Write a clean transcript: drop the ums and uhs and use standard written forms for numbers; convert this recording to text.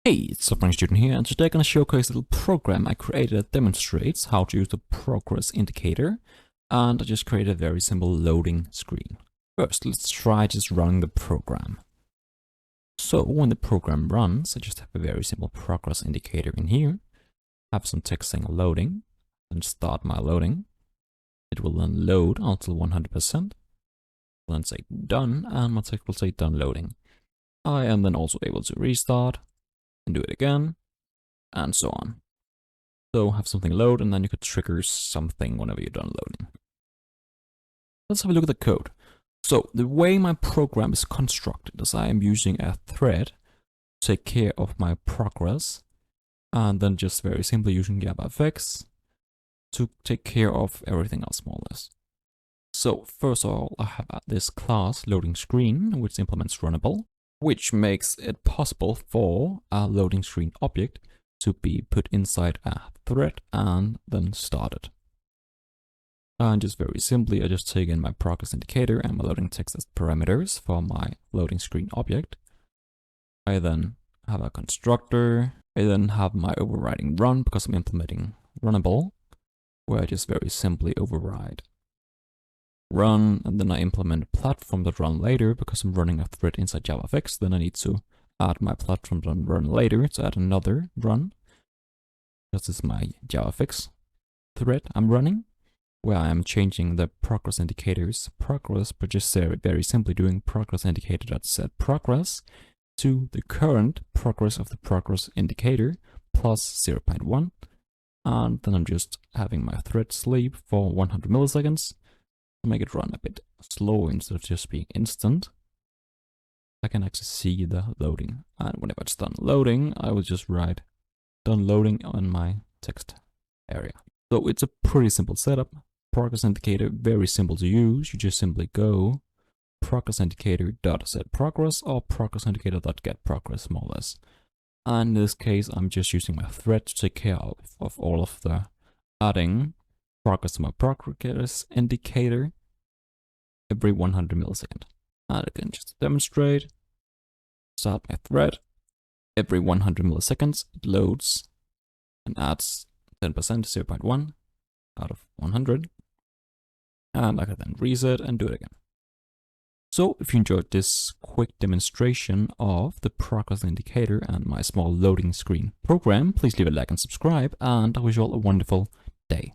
Hey, it's a French student here, and today I'm going to showcase a little program I created that demonstrates how to use the progress indicator, and I just created a very simple loading screen. First, let's try just running the program. So when the program runs, I just have a very simple progress indicator in here, have some text saying loading, and start my loading. It will then load until 100%, then say done, and my text will say done loading. I am then also able to restart and do it again, and so on. So have something load, and then you could trigger something whenever you're done loading. Let's have a look at the code. So the way my program is constructed is I am using a thread to take care of my progress, and then just very simply using JavaFX to take care of everything else more or less. So first of all, I have this class loading screen, which implements runnable, which makes it possible for a loading screen object to be put inside a thread and then started. And just very simply, I just take in my progress indicator and my loading text as parameters for my loading screen object. I then have a constructor. I then have my overriding run because I'm implementing runnable, where I just very simply override run, and then I implement a platform that run later because I'm running a thread inside JavaFX. Then I need to add my platform that run later to add another run. This is my JavaFX thread I'm running, where I am changing the progress indicator's progress, but just very simply doing progress indicator.set progress to the current progress of the progress indicator plus 0.1. And then I'm just having my thread sleep for 100 milliseconds to make it run a bit slower instead of just being instant. I can actually see the loading, and whenever it's done loading, I will just write done loading on my text area. So it's a pretty simple setup. Progress indicator, very simple to use. You just simply go progress indicator.set progress or progress indicator.get progress, more or less. And in this case, I'm just using my thread to take care of all of the adding progress to my progress indicator every 100 milliseconds. And I can just demonstrate, start my thread. Every 100 milliseconds, it loads and adds 10%, 0.1 out of 100. And I can then reset and do it again. So if you enjoyed this quick demonstration of the progress indicator and my small loading screen program, please leave a like and subscribe, and I wish you all a wonderful day.